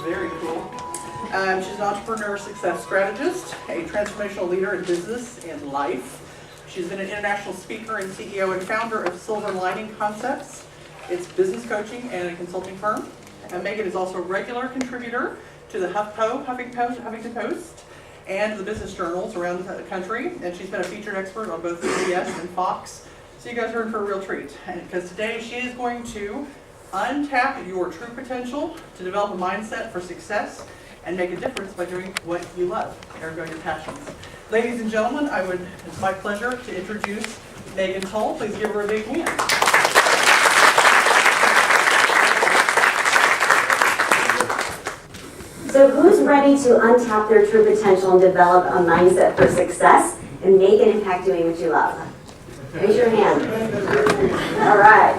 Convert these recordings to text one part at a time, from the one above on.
Very cool. She's an entrepreneur success strategist, a transformational leader in business and life. She's been an international speaker and CEO and founder of Silver Lining Concepts. It's business coaching and a consulting firm. And Megan is also a regular contributor to the Huffington Post, and the business journals around the country. And she's been a featured expert on both CBS and Fox. So you guys are in for a real treat. Because today she is going to untap your true potential to develop a mindset for success and make a difference by doing what you love, ergo your passions. Ladies and gentlemen, it's my pleasure to introduce Megan Tull. Please give her a big hand. So who's ready to untap their true potential and develop a mindset for success and make an impact doing what you love? Raise your hand. All right.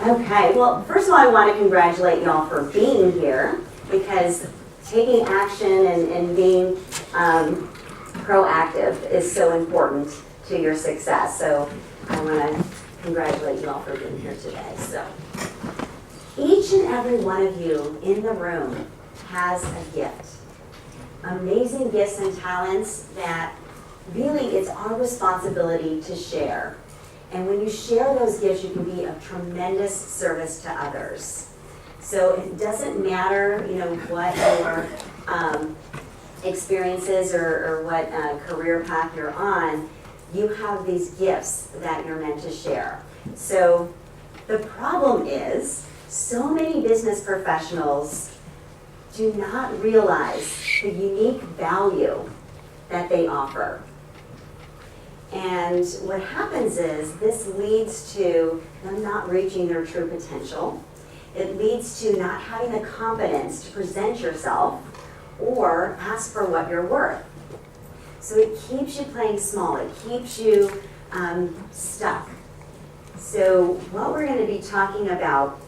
Okay, well, first of all, I want to congratulate y'all for being here, because taking action and being proactive is so important to your success. So I want to congratulate you all for being here today. So each and every one of you in the room has a gift. Amazing gifts and talents that really it's our responsibility to share. And when you share those gifts, you can be of tremendous service to others. So it doesn't matter, what your experiences or what career path you're on, you have these gifts that you're meant to share. So the problem is, so many business professionals do not realize the unique value that they offer. And what happens is this leads to them not reaching their true potential. It leads to not having the confidence to present yourself or ask for what you're worth. So it keeps you playing small. It keeps you stuck. So what we're going to be talking about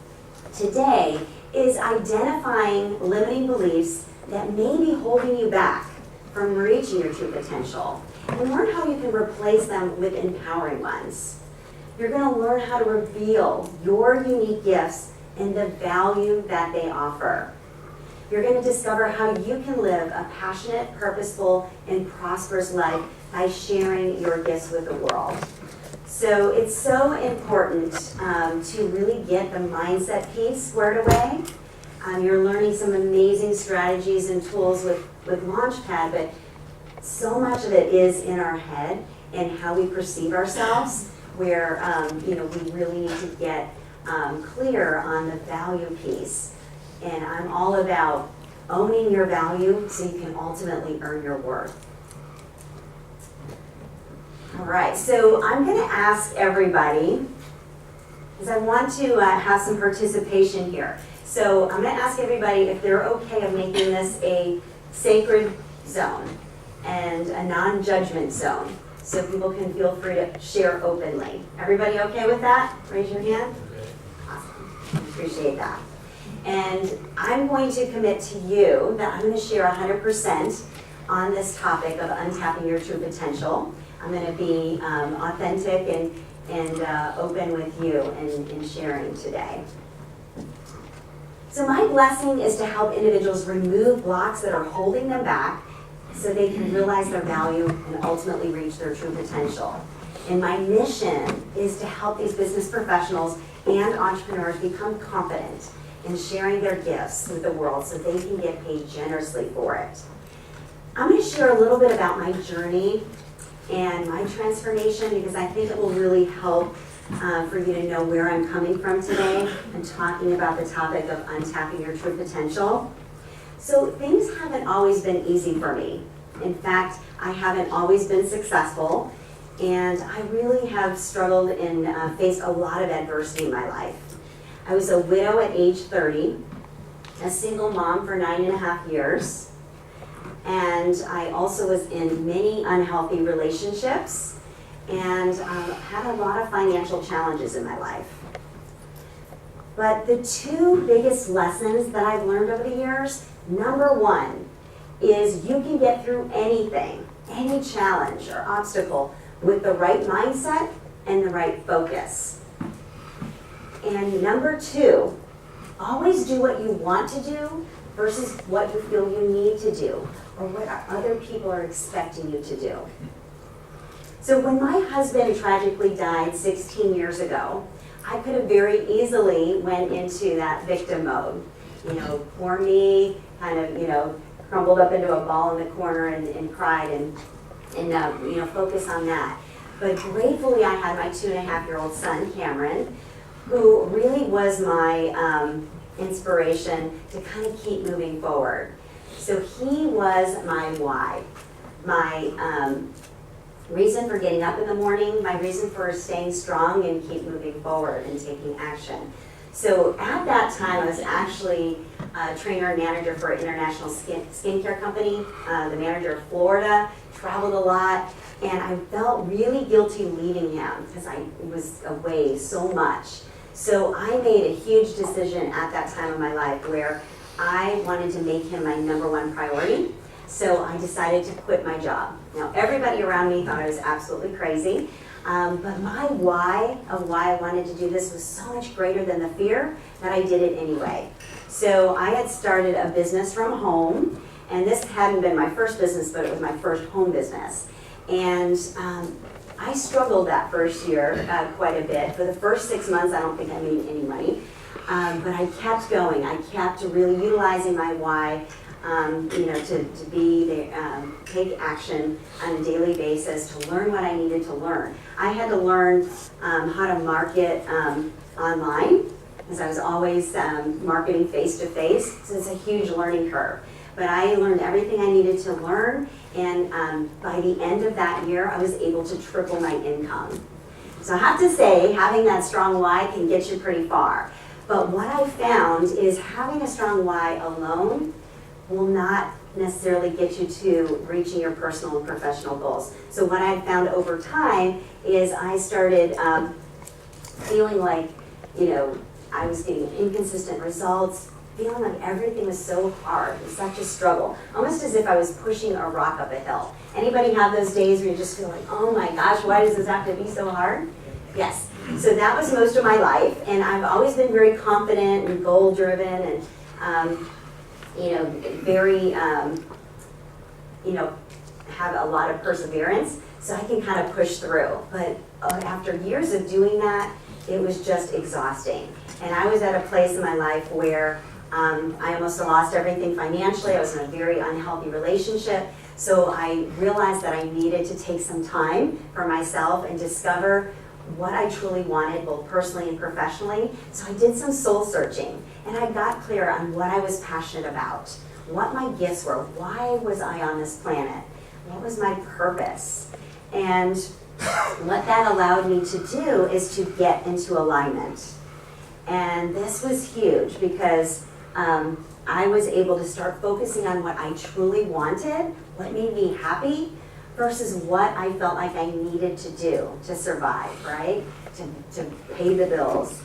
today is identifying limiting beliefs that may be holding you back from reaching your true potential, and learn how you can replace them with empowering ones. You're going to learn how to reveal your unique gifts and the value that they offer. You're going to discover how you can live a passionate, purposeful, and prosperous life by sharing your gifts with the world. So it's so important to really get the mindset piece squared away. You're learning some amazing strategies and tools with Launchpad, but so much of it is in our head and how we perceive ourselves, where we really need to get clear on the value piece. And I'm all about owning your value so you can ultimately earn your worth. All right, so I'm going to ask everybody, because I want to have some participation here. So I'm going to ask everybody if they're okay of making this a sacred zone and a non-judgment zone, so people can feel free to share openly. Everybody okay with that? Raise your hand. Awesome. Appreciate that. And I'm going to commit to you that I'm going to share 100% on this topic of untapping your true potential. I'm going to be authentic and open with you in sharing today. So my blessing is to help individuals remove blocks that are holding them back so they can realize their value and ultimately reach their true potential. And my mission is to help these business professionals and entrepreneurs become confident in sharing their gifts with the world so they can get paid generously for it. I'm going to share a little bit about my journey and my transformation, because I think it will really help for you to know where I'm coming from today and talking about the topic of untapping your true potential. So things haven't always been easy for me. In fact, I haven't always been successful, and I really have struggled and faced a lot of adversity in my life. I was a widow at age 30, a single mom for 9.5 years, and I also was in many unhealthy relationships and had a lot of financial challenges in my life. But the two biggest lessons that I've learned over the years, number one, is you can get through anything, any challenge or obstacle, with the right mindset and the right focus. And number two Always do what you want to do versus what you feel you need to do or what other people are expecting you to do. So when my husband tragically died 16 years ago, I could have very easily went into that victim mode. You know, poor me, kind of, you know, crumbled up into a ball in the corner and cried and you know, focus on that. But gratefully I had my 2.5-year-old son, Cameron, who really was my inspiration to kind of keep moving forward. So he was my why, my reason for getting up in the morning, my reason for staying strong and keep moving forward and taking action. So at that time, I was actually a trainer and manager for an international skincare company, the manager of Florida, traveled a lot, and I felt really guilty leaving him because I was away so much. So I made a huge decision at that time of my life where I wanted to make him my #1 priority. So I decided to quit my job. Now everybody around me thought I was absolutely crazy, but my why of why I wanted to do this was so much greater than the fear that I did it anyway. So I had started a business from home, and this hadn't been my first business, but it was my first home business. And I struggled that first year quite a bit. For the first 6 months, I don't think I made any money, but I kept going. I kept really utilizing my why, you know, to take action on a daily basis, to learn what I needed to learn. I had to learn how to market online, because I was always marketing face-to-face, so it's a huge learning curve. But I learned everything I needed to learn, and by the end of that year, I was able to triple my income. So I have to say, having that strong why can get you pretty far. But what I found is having a strong why alone will not necessarily get you to reaching your personal and professional goals. So what I found over time is I started feeling like, you know, I was getting inconsistent results, feeling like everything was so hard, it was such a struggle, almost as if I was pushing a rock up a hill. Anybody have those days where you just feel like, oh my gosh, why does this have to be so hard? Yes. So that was most of my life, and I've always been very confident and goal-driven and you know, very, you know, have a lot of perseverance, so I can kind of push through. But after years of doing that, it was just exhausting. And I was at a place in my life where I almost lost everything financially. I was in a very unhealthy relationship. So I realized that I needed to take some time for myself and discover what I truly wanted, both personally and professionally. So I did some soul searching, and I got clear on what I was passionate about, what my gifts were, why was I on this planet, what was my purpose. And what that allowed me to do is to get into alignment. And this was huge because I was able to start focusing on what I truly wanted, what made me happy, versus what I felt like I needed to do to survive, right? To pay the bills.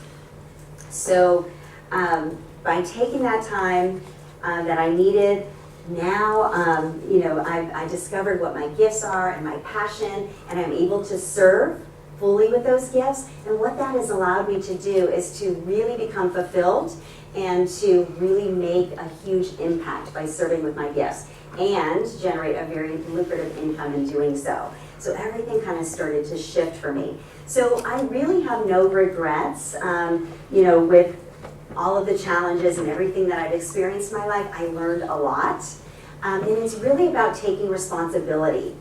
So by taking that time that I needed, now you know, I discovered what my gifts are and my passion, and I'm able to serve fully with those gifts. And what that has allowed me to do is to really become fulfilled and to really make a huge impact by serving with my gifts and generate a very lucrative income in doing so. So everything kind of started to shift for me. So I really have no regrets, you know, with all of the challenges and everything that I've experienced in my life. I learned a lot, and it's really about taking responsibility.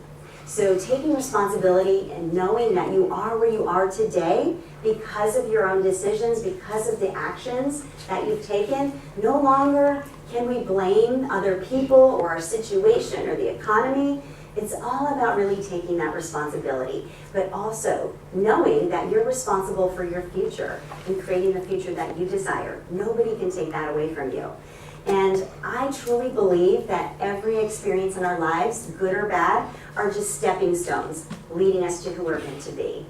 So taking responsibility and knowing that you are where you are today because of your own decisions, because of the actions that you've taken. No longer can we blame other people or our situation or the economy. It's all about really taking that responsibility, but also knowing that you're responsible for your future and creating the future that you desire. Nobody can take that away from you. And I truly believe that every experience in our lives, good or bad, are just stepping stones leading us to who we're meant to be.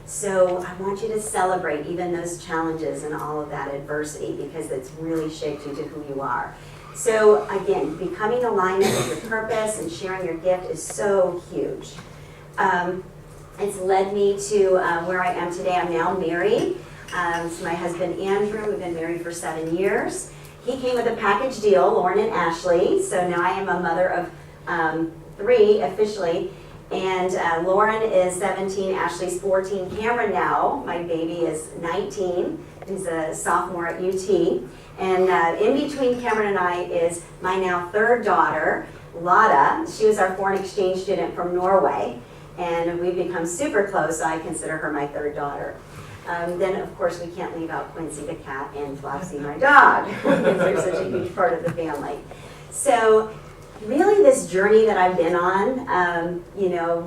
So I want you to celebrate even those challenges and all of that adversity, because it's really shaped you to who you are. So again, becoming alignment with your purpose and sharing your gift is so huge. It's led me to where I am today. I'm now married. So my husband Andrew, we've been married for 7 years. He came with a package deal, Lauren and Ashley. So now I am a mother of 3 officially. And Lauren is 17, Ashley's 14. Cameron now, my baby, is 19. He's a sophomore at UT. And in between Cameron and I is my now 3rd daughter, Lotta. She was our foreign exchange student from Norway. And we've become super close, so I consider her my 3rd daughter. Then, of course, we can't leave out Quincy the cat and Flopsy my dog, because they're such a huge part of the family. So really this journey that I've been on,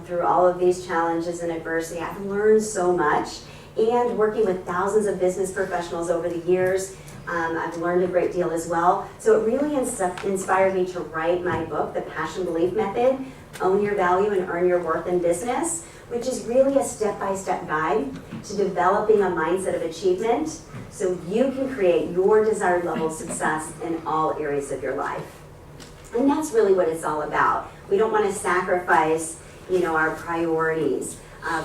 through all of these challenges and adversity, I've learned so much. And working with thousands of business professionals over the years, I've learned a great deal as well. So it really inspired me to write my book, The Passion Belief Method, Own Your Value and Earn Your Worth in Business, which is really a step-by-step guide to developing a mindset of achievement so you can create your desired level of success in all areas of your life. And that's really what it's all about. We don't want to sacrifice, our priorities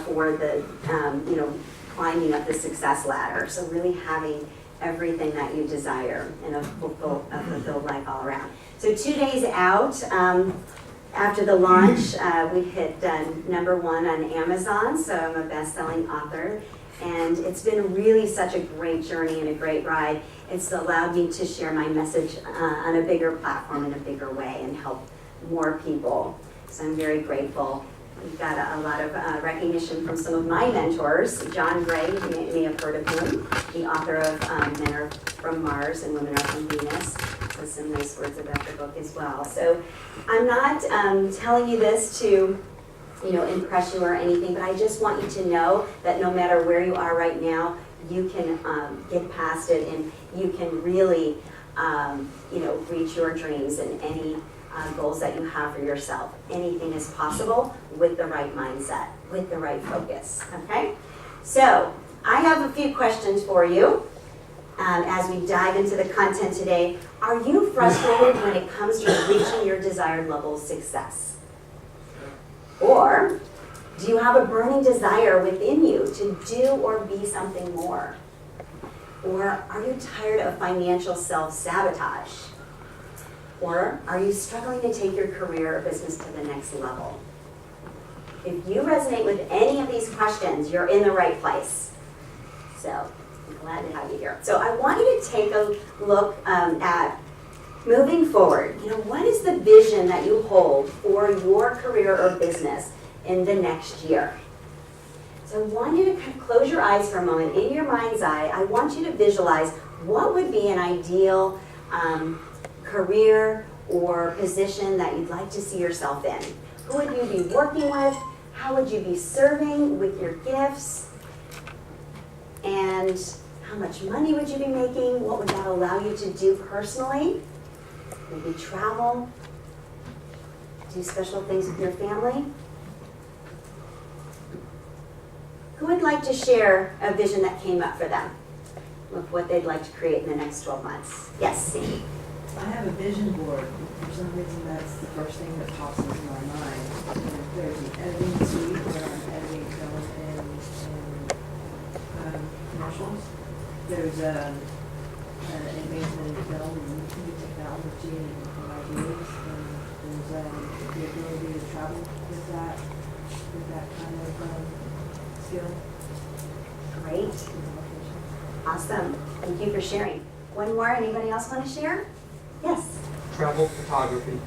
for the, climbing up the success ladder. So really having everything that you desire in a fulfilled life all around. So 2 days out, after the launch, we hit #1 on Amazon, so I'm a best-selling author. And it's been really such a great journey and a great ride. It's allowed me to share my message on a bigger platform in a bigger way and help more people. So I'm very grateful. We've got a lot of recognition from some of my mentors. John Gray, you may have heard of him, the author of Men Are From Mars and Women Are From Venus, with some nice words about the book as well. So I'm not telling you this to impress you or anything, but I just want you to know that no matter where you are right now, you can get past it and you can really, reach your dreams and any goals that you have for yourself. Anything is possible with the right mindset, with the right focus, okay? So I have a few questions for you as we dive into the content today. Are you frustrated when it comes to reaching your desired level of success? Or do you have a burning desire within you to do or be something more? Or are you tired of financial self-sabotage? Or are you struggling to take your career or business to the next level? If you resonate with any of these questions, you're in the right place. So I'm glad to have you here. So I want you to take a look at moving forward. What is the vision that you hold for your career or business in the next year? So I want you to kind of close your eyes for a moment. In your mind's eye, I want you to visualize what would be an ideal career or position that you'd like to see yourself in. Who would you be working with? How would you be serving with your gifts? And how much money would you be making? What would that allow you to do personally? Maybe travel, do special things with your family. Who would like to share a vision that came up for them of what they'd like to create in the next 12 months? Yes, Sandy. I have a vision board. For some reason, that's the first thing that pops into my mind. There's an editing suite where I'm editing film and commercials. There's an advancement in film and new technology and ideas. And there's the ability to travel with that kind of skill. Great. Awesome. Thank you for sharing. One more. Anybody else want to share? Yes. Travel photography.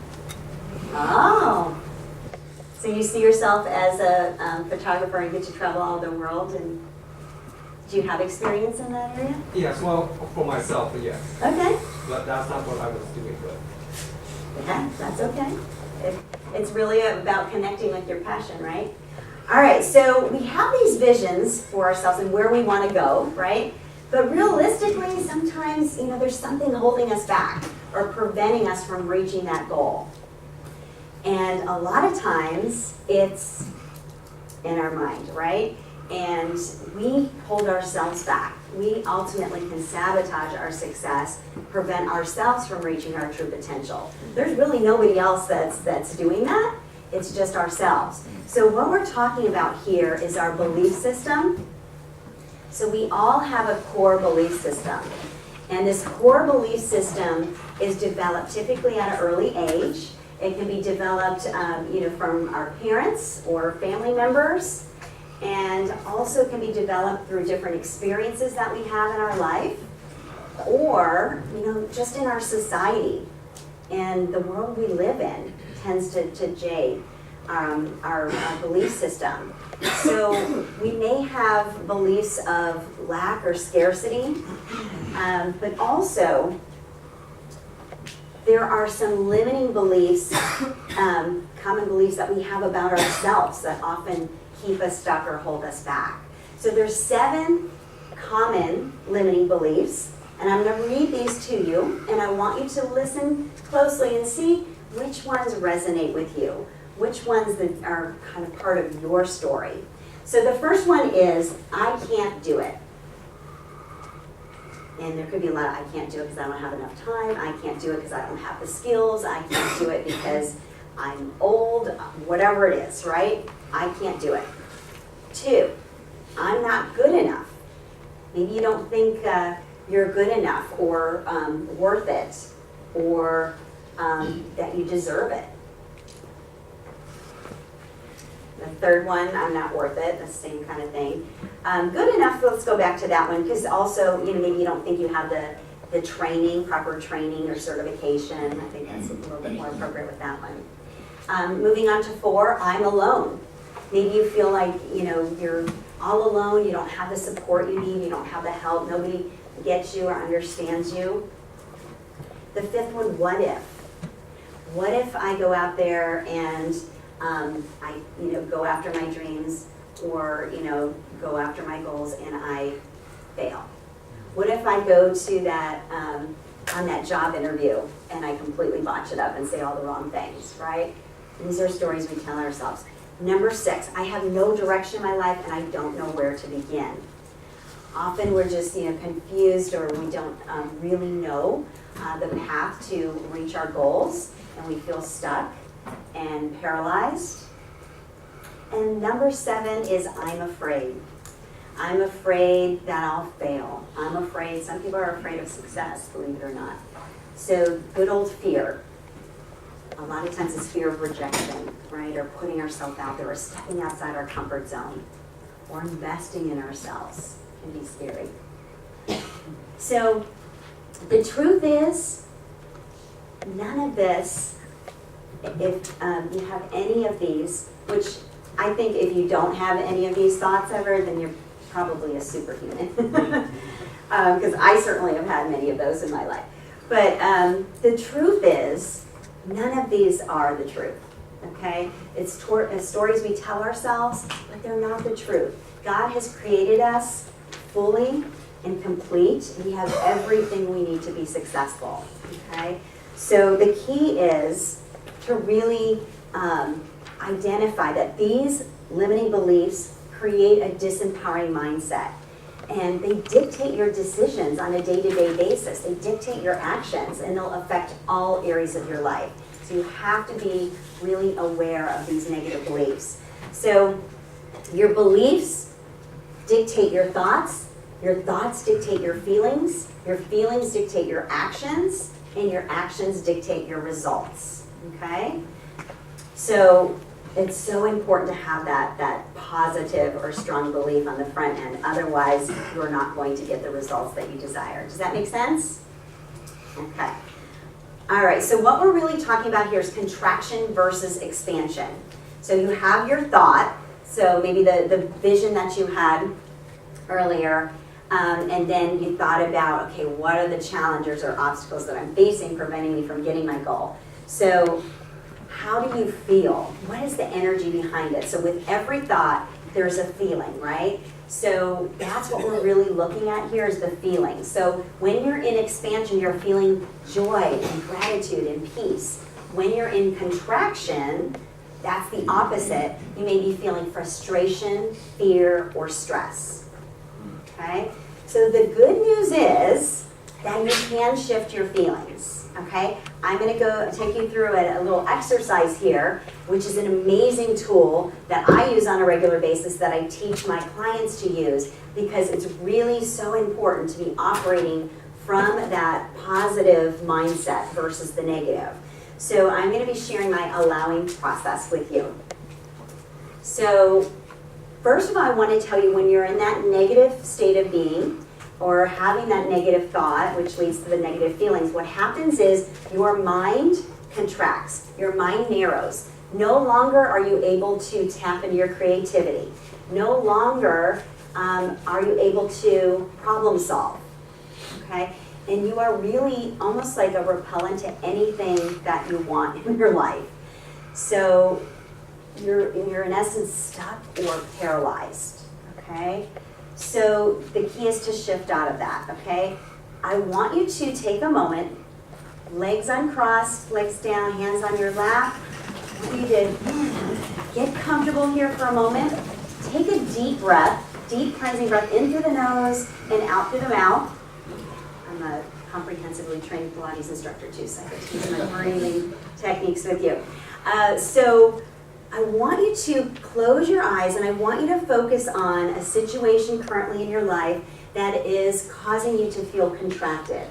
Oh. So you see yourself as a photographer and get to travel all the world, and do you have experience in that area? Yes, well, for myself, yes. Okay. But that's not what I was doing, but. Yeah, that's okay. It's really about connecting with your passion, right? All right, so we have these visions for ourselves and where we want to go, right? But realistically, sometimes, there's something holding us back or preventing us from reaching that goal. And a lot of times, it's in our mind, right? And we hold ourselves back. We ultimately can sabotage our success, prevent ourselves from reaching our true potential. There's really nobody else that's doing that. It's just ourselves. So what we're talking about here is our belief system. So we all have a core belief system. And this core belief system is developed typically at an early age. It can be developed from our parents or family members, and also can be developed through different experiences that we have in our life, or just in our society. And the world we live in tends to jade our belief system. So we may have beliefs of lack or scarcity, but also there are some limiting beliefs, common beliefs that we have about ourselves that often keep us stuck or hold us back. So there's 7 common limiting beliefs, and I'm going to read these to you, and I want you to listen closely and see which ones resonate with you, which ones that are kind of part of your story. So the first one is, I can't do it. And there could be a lot of, I can't do it because I don't have enough time, I can't do it because I don't have the skills, I can't do it because I'm old, whatever it is, right? I can't do it. 2, I'm not good enough. Maybe you don't think you're good enough or worth it, or that you deserve it. The third one, I'm not worth it, the same kind of thing. Good enough, let's go back to that one, because also, maybe you don't think you have the training, proper training or certification. I think that's a little bit more appropriate with that one. Moving on to 4, I'm alone. Maybe you feel like, you're all alone, you don't have the support you need, you don't have the help, nobody gets you or understands you. The 5th one, what if? What if I go out there and I go after my dreams, or go after my goals and I fail? What if I go to that on that job interview and I completely botch it up and say all the wrong things, right? These are stories we tell ourselves. Number 6, I have no direction in my life and I don't know where to begin. Often we're just confused, or we don't really know the path to reach our goals, and we feel stuck and paralyzed. And number 7 is, I'm afraid. I'm afraid that I'll fail. I'm afraid, some people are afraid of success, believe it or not. So good old fear. A lot of times it's fear of rejection, right? Or putting ourselves out there, or stepping outside our comfort zone, or investing in ourselves can be scary. So the truth is, none of this, if you have any of these, which I think if you don't have any of these thoughts ever, then you're probably a superhuman. Because I certainly have had many of those in my life. But the truth is, none of these are the truth, okay? It's stories we tell ourselves, but they're not the truth. God has created us fully and complete. We have everything we need to be successful, okay? So the key is to really identify that these limiting beliefs create a disempowering mindset. And they dictate your decisions on a day-to-day basis. They dictate your actions, and they'll affect all areas of your life. So you have to be really aware of these negative beliefs. So your beliefs dictate your thoughts dictate your feelings dictate your actions, and your actions dictate your results, okay? So it's so important to have that positive or strong belief on the front end. Otherwise, you're not going to get the results that you desire. Does that make sense? Okay. All right, so what we're really talking about here is contraction versus expansion. So you have your thought, so maybe the vision that you had earlier, and then you thought about, okay, what are the challenges or obstacles that I'm facing preventing me from getting my goal? So how do you feel? What is the energy behind it? So with every thought, there's a feeling, right? So that's what we're really looking at here, is the feeling. So when you're in expansion, you're feeling joy and gratitude and peace. When you're in contraction, that's the opposite. You may be feeling frustration, fear, or stress. Okay? So the good news is that you can shift your feelings. okay? I'm gonna go take you through a little exercise here, which is an amazing tool that I use on a regular basis that I teach my clients to use because it's really so important to be operating from that positive mindset versus the negative. So I'm gonna be sharing my allowing process with you. So first of all, I wanna tell you when you're in that negative state of being, or having that negative thought, which leads to the negative feelings, what happens is your mind contracts, your mind narrows. No longer are you able to tap into your creativity. No longer are you able to problem solve, okay? And you are really almost like a repellent to anything that you want in your life. So you're in essence stuck or paralyzed, okay? So the key is to shift out of that, okay? I want you to take a moment, legs uncrossed, legs down, hands on your lap. I want you to get comfortable here for a moment. Take a deep breath, deep cleansing breath in through the nose and out through the mouth. I'm a comprehensively trained Pilates instructor too, so I can teach my breathing techniques with you. So I want you to close your eyes and I want you to focus on a situation currently in your life that is causing you to feel contracted.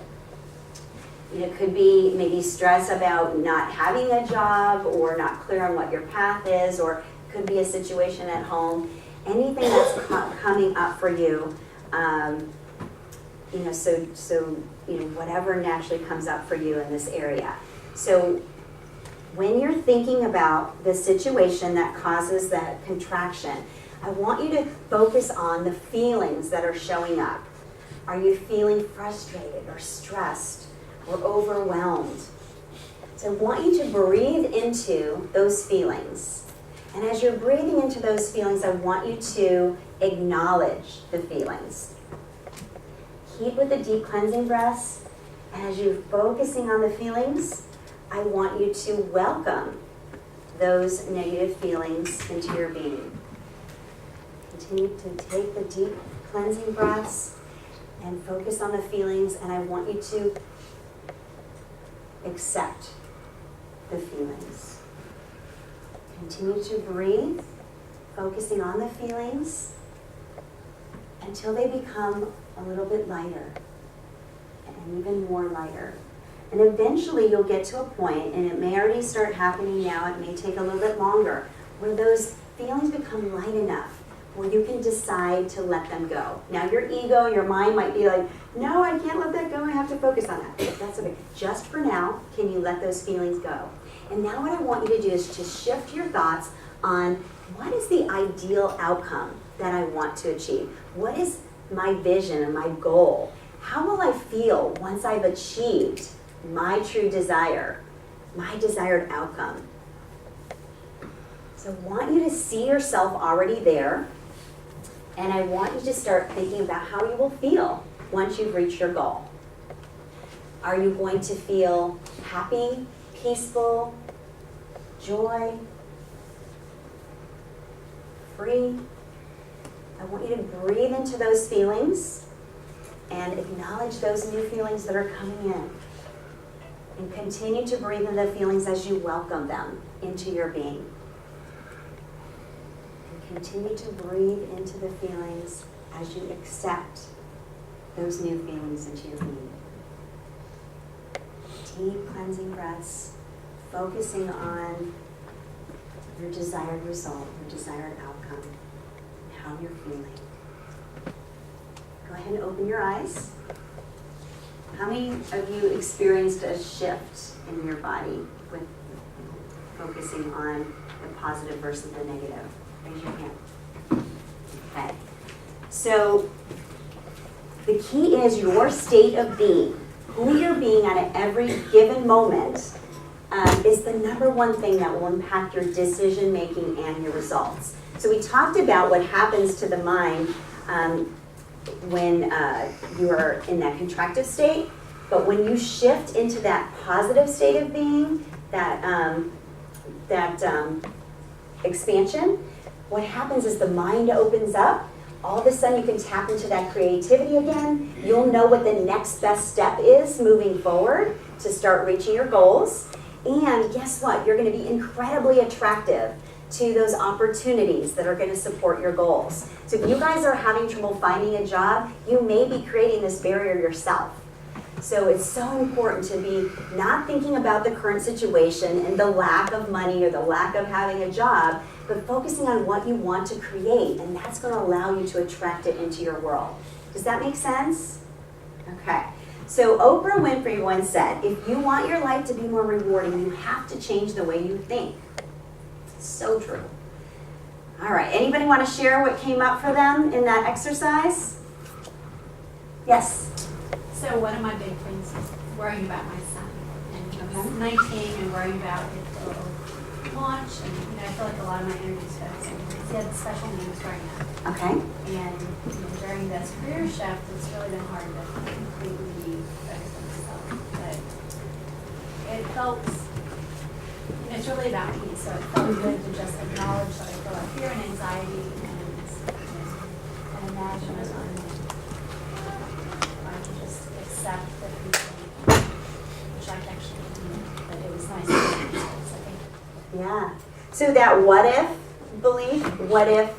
It could be maybe stress about not having a job or not clear on what your path is, or it could be a situation at home. Anything that's coming up for you, whatever naturally comes up for you in this area. So when you're thinking about the situation that causes that contraction, I want you to focus on the feelings that are showing up. Are you feeling frustrated or stressed or overwhelmed? So I want you to breathe into those feelings. And as you're breathing into those feelings, I want you to acknowledge the feelings. Keep with the deep cleansing breaths. And as you're focusing on the feelings, I want you to welcome those negative feelings into your being. Continue to take the deep cleansing breaths and focus on the feelings, and I want you to accept the feelings. Continue to breathe, focusing on the feelings until they become a little bit lighter and even more lighter. And eventually you'll get to a point, and it may already start happening now, it may take a little bit longer, where those feelings become light enough where you can decide to let them go. Now your ego, your mind might be like, no, I can't let that go, I have to focus on that. But that's okay. Just for now, can you let those feelings go? And now what I want you to do is to shift your thoughts on what is the ideal outcome that I want to achieve? What is my vision and my goal? How will I feel once I've achieved my true desire, my desired outcome? So I want you to see yourself already there, and I want you to start thinking about how you will feel once you've reached your goal. Are you going to feel happy, peaceful, joy, free? I want you to breathe into those feelings and acknowledge those new feelings that are coming in. And continue to breathe in the feelings as you welcome them into your being. And continue to breathe into the feelings as you accept those new feelings into your being. Deep cleansing breaths, focusing on your desired result, your desired outcome, and how you're feeling. Go ahead and open your eyes. How many of you experienced a shift in your body with focusing on the positive versus the negative? Raise your hand. Okay. So the key is your state of being. Who you're being at every given moment is the number one thing that will impact your decision making and your results. So we talked about what happens to the mind when you are in that contractive state, but when you shift into that positive state of being, that expansion, what happens is the mind opens up, all of a sudden you can tap into that creativity again. You'll know what the next best step is moving forward to start reaching your goals. And guess what? You're going to be incredibly attractive to those opportunities that are going to support your goals. So if you guys are having trouble finding a job, you may be creating this barrier yourself. So it's so important to be not thinking about the current situation and the lack of money or the lack of having a job, but focusing on what you want to create, and that's going to allow you to attract it into your world. Does that make sense? Okay. So Oprah Winfrey once said, if you want your life to be more rewarding, you have to change the way you think. So true. All right, anybody want to share what came up for them in that exercise? Yes? So one of my big things is worrying about my son. And he's 19 and worrying about if he'll launch. And I feel like a lot of my energy is focused on him. He had special needs growing up. Okay. And during this career shift, it's really been hard to completely focus on myself. But it felt, it's really about me. So it felt good to just acknowledge that I feel like fear and anxiety and imagine it on me. I can just accept that which I can actually do. But it was nice to do. So thank you. Yeah. So that what if belief, what if,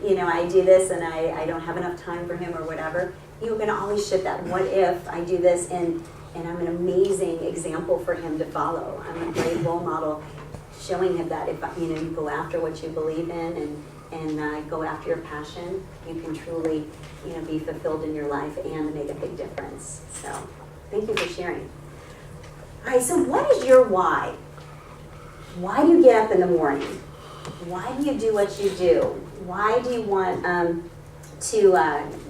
I do this and I don't have enough time for him or whatever, you're going to always shift that. What if I do this and I'm an amazing example for him to follow. I'm a great role model showing him that if you go after what you believe in and go after your passion, you can truly be fulfilled in your life and make a big difference. So thank you for sharing. All right, so what is your why? Why do you get up in the morning? Why do you do what you do? Why do you want to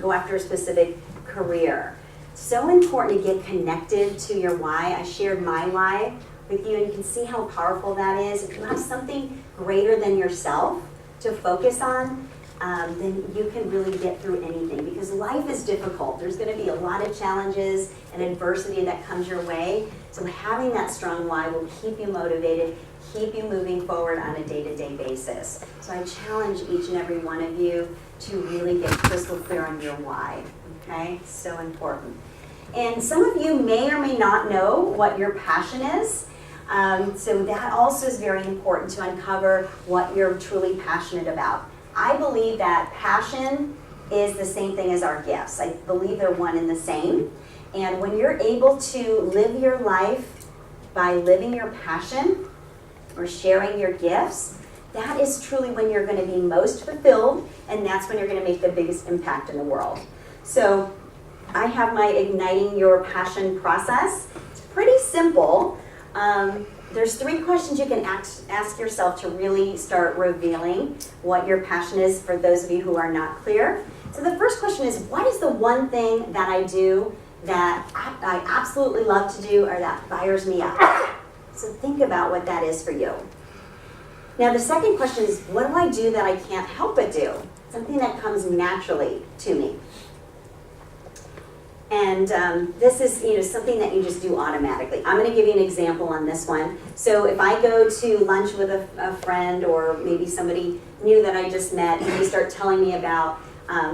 go after a specific career? So important to get connected to your why. I shared my why with you, and you can see how powerful that is. If you have something greater than yourself to focus on, then you can really get through anything, because life is difficult. There's going to be a lot of challenges and adversity that comes your way. So having that strong why will keep you motivated, keep you moving forward on a day-to-day basis. So I challenge each and every one of you to really get crystal clear on your why. Okay? So important. And some of you may or may not know what your passion is. So that also is very important to uncover what you're truly passionate about. I believe that passion is the same thing as our gifts. I believe they're one and the same. And when you're able to live your life by living your passion or sharing your gifts, that is truly when you're going to be most fulfilled, and that's when you're going to make the biggest impact in the world. So I have my Igniting Your Passion process. It's pretty simple. There's 3 questions you can ask yourself to really start revealing what your passion is for those of you who are not clear. So the first question is, what is the one thing that I do that I absolutely love to do or that fires me up? So think about what that is for you. Now the second question is, what do I do that I can't help but do? Something that comes naturally to me. And this is something that you just do automatically. I'm going to give you an example on this one. So if I go to lunch with a friend or maybe somebody new that I just met, and they start telling me about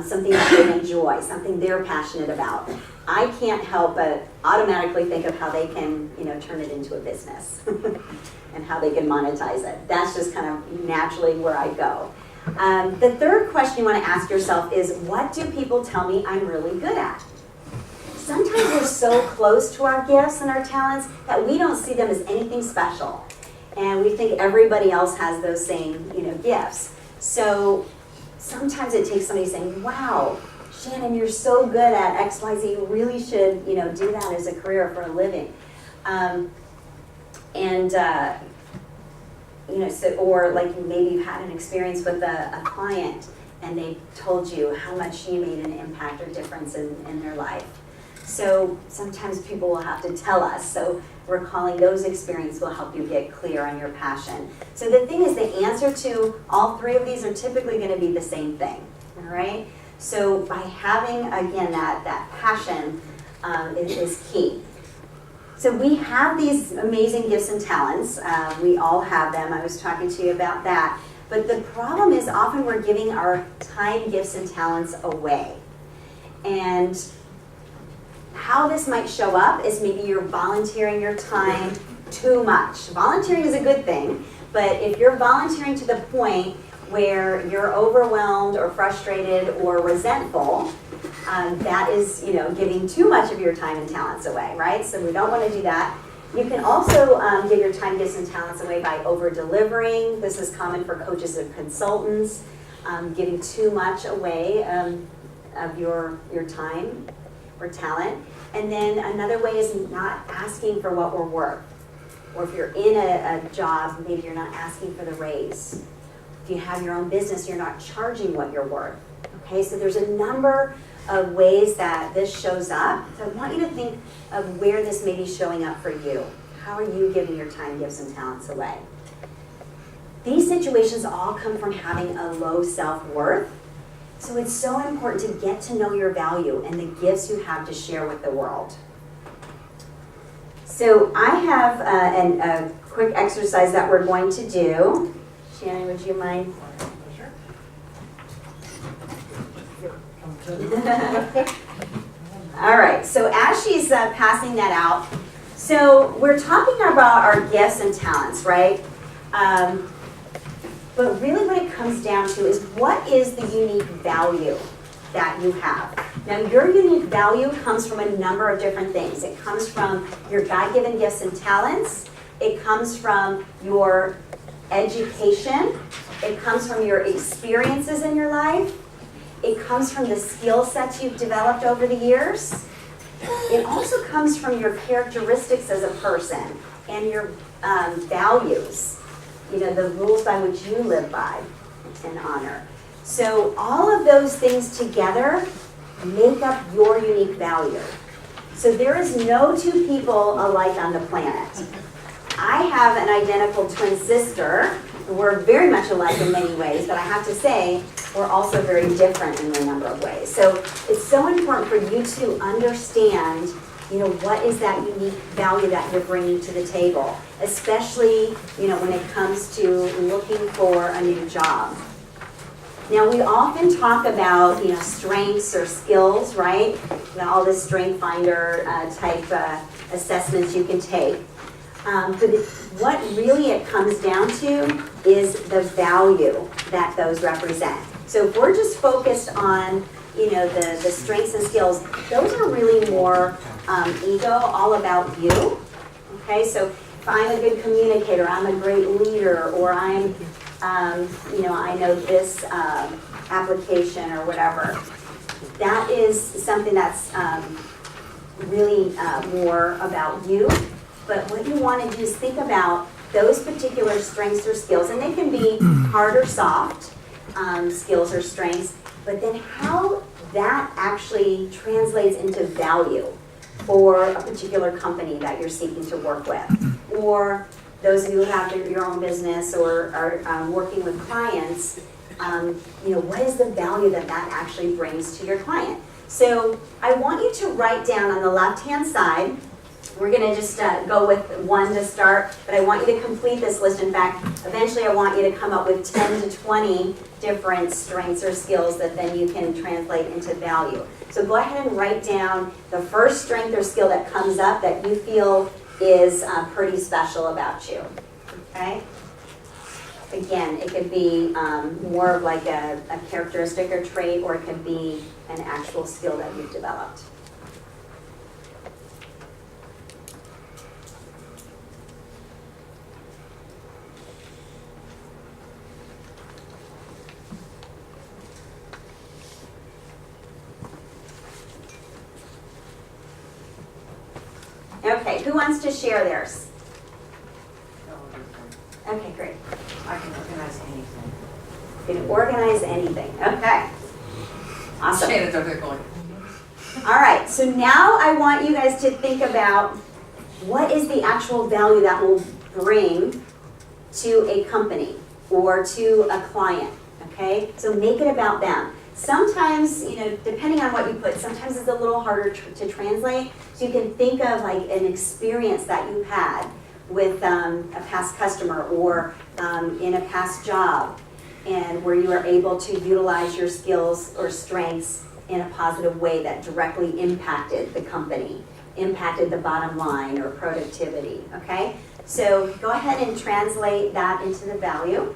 something that they enjoy, something they're passionate about, I can't help but automatically think of how they can turn it into a business and how they can monetize it. That's just kind of naturally where I go. The third question you want to ask yourself is, what do people tell me I'm really good at? Sometimes we're so close to our gifts and our talents that we don't see them as anything special. And we think everybody else has those same, gifts. So sometimes it takes somebody saying, wow, Shannon, you're so good at XYZ, you really should, do that as a career for a living. Or like maybe you've had an experience with a client and they told you how much you made an impact or difference in their life. So sometimes people will have to tell us. So recalling those experiences will help you get clear on your passion. So the thing is, the answer to all 3 of these are typically going to be the same thing. All right? So by having, again, that passion is key. So we have these amazing gifts and talents. We all have them. I was talking to you about that. But the problem is often we're giving our time, gifts, and talents away. And how this might show up is maybe you're volunteering your time too much. Volunteering is a good thing, but if you're volunteering to the point where you're overwhelmed or frustrated or resentful, that is, giving too much of your time and talents away, right? So we don't want to do that. You can also give your time, gifts, and talents away by over-delivering. This is common for coaches and consultants, giving too much away of your time or talent. And then another way is not asking for what we're worth. Or if you're in a job, maybe you're not asking for the raise. If you have your own business, you're not charging what you're worth. Okay, so there's a number of ways that this shows up. So I want you to think of where this may be showing up for you. How are you giving your time, gifts, and talents away? These situations all come from having a low self-worth. So it's so important to get to know your value and the gifts you have to share with the world. So I have a quick exercise that we're going to do. Shannon, would you mind? All right, so as she's passing that out, so we're talking about our gifts and talents, right? But really what it comes down to is what is the unique value that you have? Now your unique value comes from a number of different things. It comes from your God-given gifts and talents. It comes from your education. It comes from your experiences in your life. It comes from the skill sets you've developed over the years. It also comes from your characteristics as a person and your values, the rules by which you live by and honor. So all of those things together make up your unique value. So there is no two people alike on the planet. I have an identical twin sister. We're very much alike in many ways, but I have to say, we're also very different in a number of ways. So it's so important for you to understand, what is that unique value that you're bringing to the table, especially, when it comes to looking for a new job. Now, we often talk about, strengths or skills, right? All this strength finder type assessments you can take. But what really it comes down to is the value that those represent. So if we're just focused on, the strengths and skills, those are really more ego, all about you. Okay, so if I'm a good communicator, I'm a great leader, or I'm, I know this application or whatever, that is something that's really more about you. But what you want to do is think about those particular strengths or skills, and they can be hard or soft skills or strengths, but then how that actually translates into value for a particular company that you're seeking to work with. Or those of you who have your own business or are working with clients, what is the value that actually brings to your client? So I want you to write down on the left-hand side. We're going to just go with one to start, but I want you to complete this list. In fact, eventually I want you to come up with 10 to 20 different strengths or skills that then you can translate into value. So go ahead and write down the first strength or skill that comes up that you feel is pretty special about you. Okay? Again, it could be more of like a characteristic or trait, or it could be an actual skill that you've developed. Okay, who wants to share theirs? Okay, great. I can organize anything. You can organize anything. Okay. Awesome. Shannon's over there going. All right, so now I want you guys to think about what is the actual value that will bring to a company or to a client, okay? So make it about them. Sometimes, depending on what you put, sometimes it's a little harder to translate. So you can think of like an experience that you had with a past customer or in a past job. where you are able to utilize your skills or strengths in a positive way that directly impacted the company, impacted the bottom line or productivity, okay? So go ahead and translate that into the value.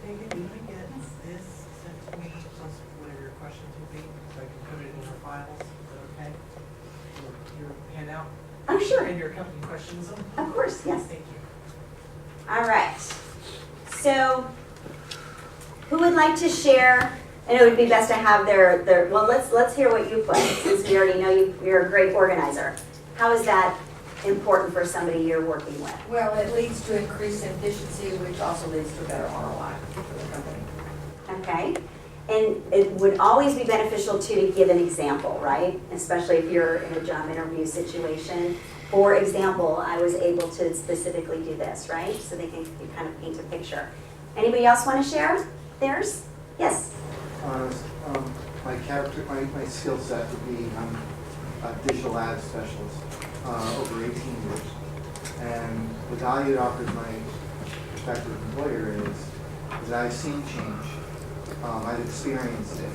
Megan, can I get this sent to me, plus whatever your questions would be, so I can put it in our files, is that okay? Your handout? Oh, sure. And your company questions? Of course, yes. Thank you. All right. So who would like to share? And it would be best to have their well, let's hear what you put, since we already know you're a great organizer. How is that important for somebody you're working with? Well, it leads to increased efficiency, which also leads to better ROI for the company. Okay? And it would always be beneficial to give an example, right? Especially if you're in a job interview situation. For example, I was able to specifically do this, right? So they can kind of paint a picture. Anybody else want to share theirs? Yes? My skill set would be, I'm a digital ad specialist over 18 years. And the value it offers my prospective employer is that I've seen change. I've experienced it.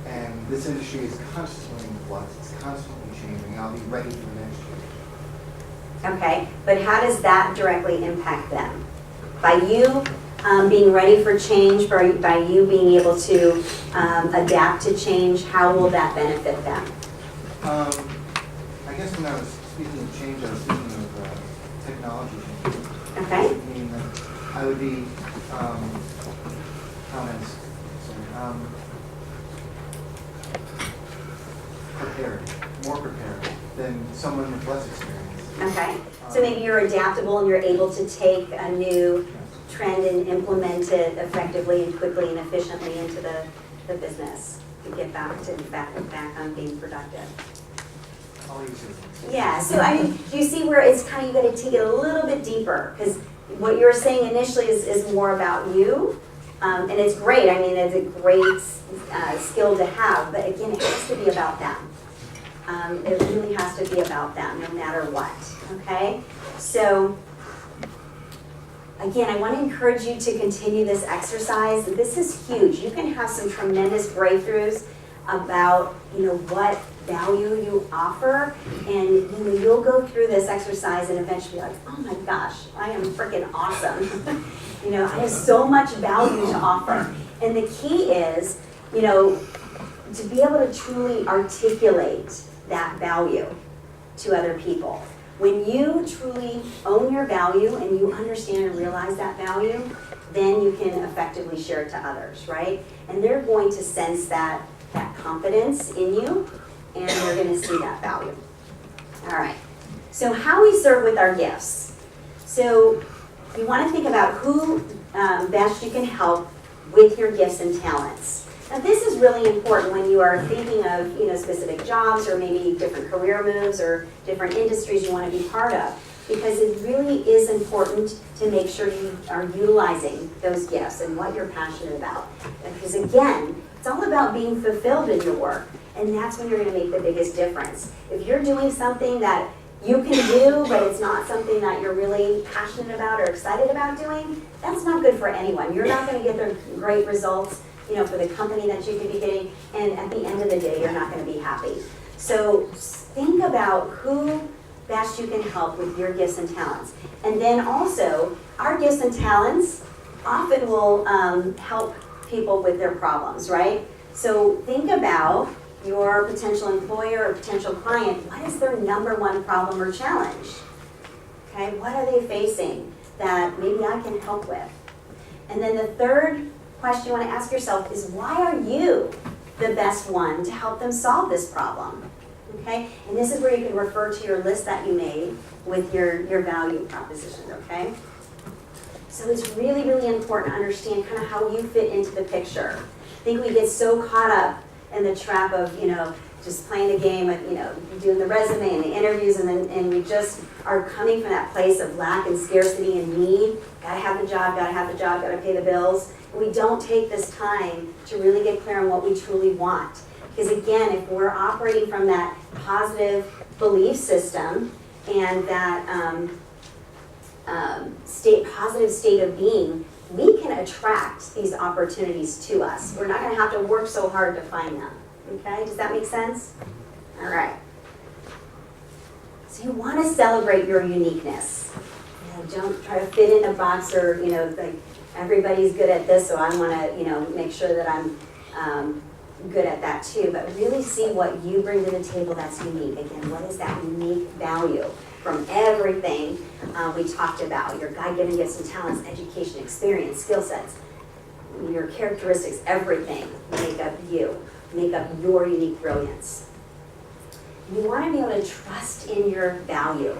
And this industry is constantly in flux. It's constantly changing. I'll be ready for the next year. Okay, but how does that directly impact them? By you being ready for change, by you being able to adapt to change, how will that benefit them? I guess when I was speaking of change, I was speaking of technology change. Okay? I mean, I would be comments. Prepared, more prepared than someone with less experience. Okay, so maybe you're adaptable and you're able to take a new trend and implement it effectively and quickly and efficiently into the business to get back on being productive. I'll use it. Yeah, so I mean, do you see where it's kind of, you got to take it a little bit deeper, because what you were saying initially is more about you, and it's great. I mean, it's a great skill to have, but again, it has to be about them. It really has to be about them, no matter what, okay? So, again, I want to encourage you to continue this exercise. This is huge. You can have some tremendous breakthroughs about, what value you offer, and you'll go through this exercise and eventually be like, oh my gosh, I am freaking awesome. I have so much value to offer. And the key is, to be able to truly articulate that value to other people. When you truly own your value and you understand and realize that value, then you can effectively share it to others, right? And they're going to sense that confidence in you, and they're going to see that value. All right. So how we serve with our gifts. So you want to think about who best you can help with your gifts and talents. Now this is really important when you are thinking of specific jobs or maybe different career moves or different industries you want to be part of, because it really is important to make sure you are utilizing those gifts and what you're passionate about. Because again, it's all about being fulfilled in your work, and that's when you're going to make the biggest difference. If you're doing something that you can do, but it's not something that you're really passionate about or excited about doing, that's not good for anyone. You're not going to get the great results for the company that you could be getting, and at the end of the day, you're not going to be happy. So think about who best you can help with your gifts and talents. And then also, our gifts and talents often will help people with their problems, right? So think about your potential employer or potential client. What is their number one problem or challenge? Okay, what are they facing that maybe I can help with? And then the third question you want to ask yourself is, why are you the best one to help them solve this problem? Okay, and this is where you can refer to your list that you made with your value proposition, okay? So it's really, really important to understand kind of how you fit into the picture. I think we get so caught up in the trap of, just playing the game of, doing the resume and the interviews, and we just are coming from that place of lack and scarcity and need. Gotta have the job, gotta pay the bills. We don't take this time to really get clear on what we truly want. Because again, if we're operating from that positive belief system and that positive state of being, we can attract these opportunities to us. We're not going to have to work so hard to find them. Okay, does that make sense? All right. So you want to celebrate your uniqueness. Don't try to fit in a box or, like everybody's good at this, so I want to, make sure that I'm good at that too. But really see what you bring to the table that's unique. Again, what is that unique value from everything we talked about? Your God-given gifts and talents, education, experience, skill sets, your characteristics, everything make up you, make up your unique brilliance. You want to be able to trust in your value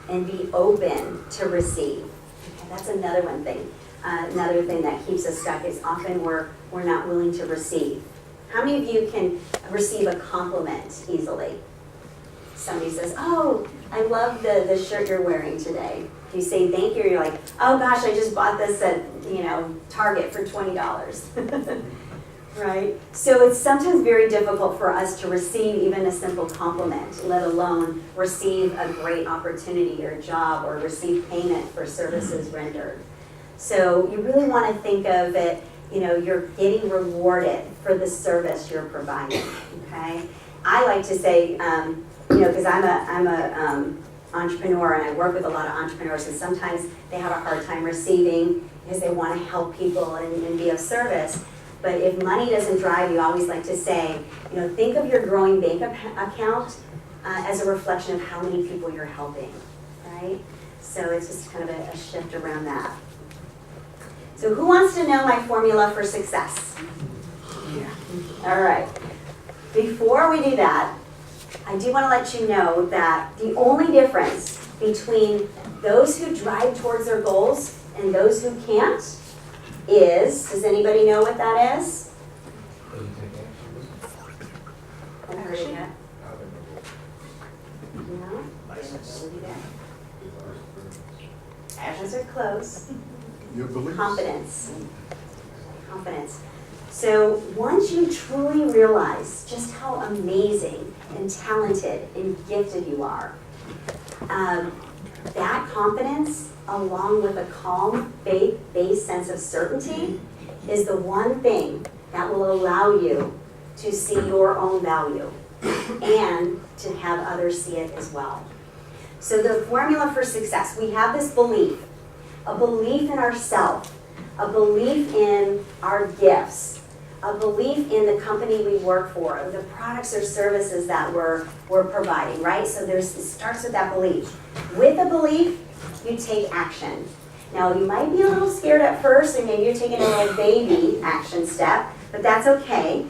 and be open to receive. Okay, that's another one thing. Another thing that keeps us stuck is often we're not willing to receive. How many of you can receive a compliment easily? Somebody says, "Oh, I love the shirt you're wearing today." You say thank you, you're like, "Oh gosh, I just bought this at Target for $20." Right? So it's sometimes very difficult for us to receive even a simple compliment, let alone receive a great opportunity or job or receive payment for services rendered. So you really want to think of it, you're getting rewarded for the service you're providing, okay? I like to say, because I'm a entrepreneur and I work with a lot of entrepreneurs, and sometimes they have a hard time receiving because they want to help people and be of service. But if money doesn't drive you, I always like to say, think of your growing bank account as a reflection of how many people you're helping, right? So it's just kind of a shift around that. So who wants to know my formula for success? All right. Before we do that, I do want to let you know that the only difference between those who drive towards their goals and those who can't is, does anybody know what that is? Haven't heard it yet? No? Actions are close. Your beliefs. Confidence. Confidence. So once you truly realize just how amazing and talented and gifted you are, that confidence, along with a calm, faith-based sense of certainty, is the one thing that will allow you to see your own value and to have others see it as well. So the formula for success, we have this belief, a belief in ourselves, a belief in our gifts, a belief in the company we work for, the products or services that we're providing, right? So it starts with that belief. With a belief, you take action. Now, you might be a little scared at first, and maybe you're taking a little baby action step, but that's okay.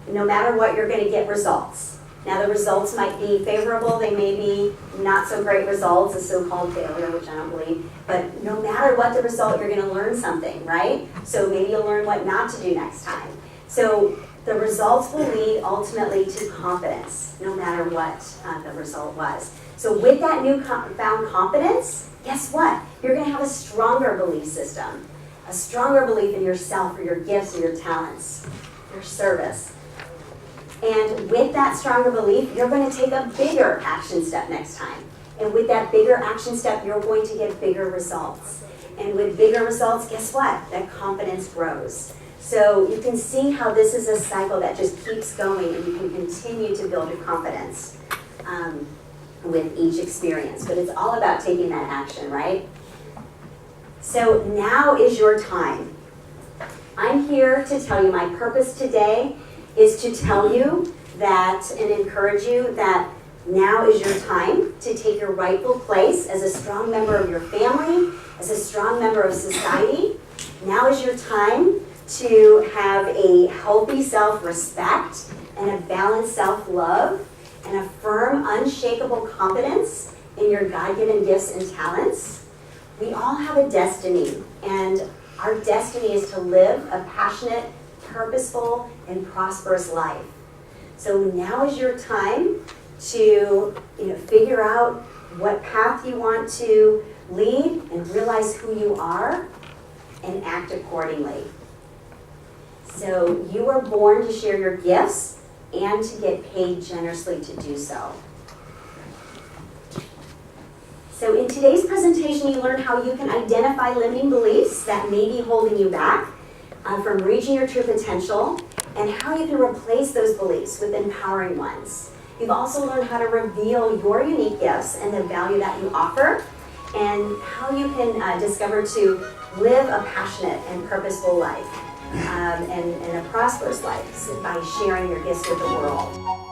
No matter what, you're going to get results. Now, the results might be favorable. They may be not so great results, a so-called failure, which I don't believe. But no matter what the result, you're going to learn something, right? So maybe you'll learn what not to do next time. So the results will lead ultimately to confidence, no matter what the result was. So with that newfound confidence, guess what? You're going to have a stronger belief system, a stronger belief in yourself or your gifts or your talents, your service. And with that stronger belief, you're going to take a bigger action step next time. And with that bigger action step, you're going to get bigger results. And with bigger results, guess what? That confidence grows. So you can see how this is a cycle that just keeps going, and you can continue to build your confidence with each experience. But it's all about taking that action, right? So now is your time. I'm here to tell you my purpose today is to tell you that and encourage you that now is your time to take your rightful place as a strong member of your family, as a strong member of society. Now is your time to have a healthy self-respect and a balanced self-love and a firm, unshakable confidence in your God-given gifts and talents. We all have a destiny, and our destiny is to live a passionate, purposeful, and prosperous life. So now is your time to figure out what path you want to lead and realize who you are and act accordingly. So you were born to share your gifts and to get paid generously to do so. So in today's presentation, you learned how you can identify limiting beliefs that may be holding you back from reaching your true potential, and how you can replace those beliefs with empowering ones. You've also learned how to reveal your unique gifts and the value that you offer, and how you can discover to live a passionate and purposeful life and a prosperous life by sharing your gifts with the world.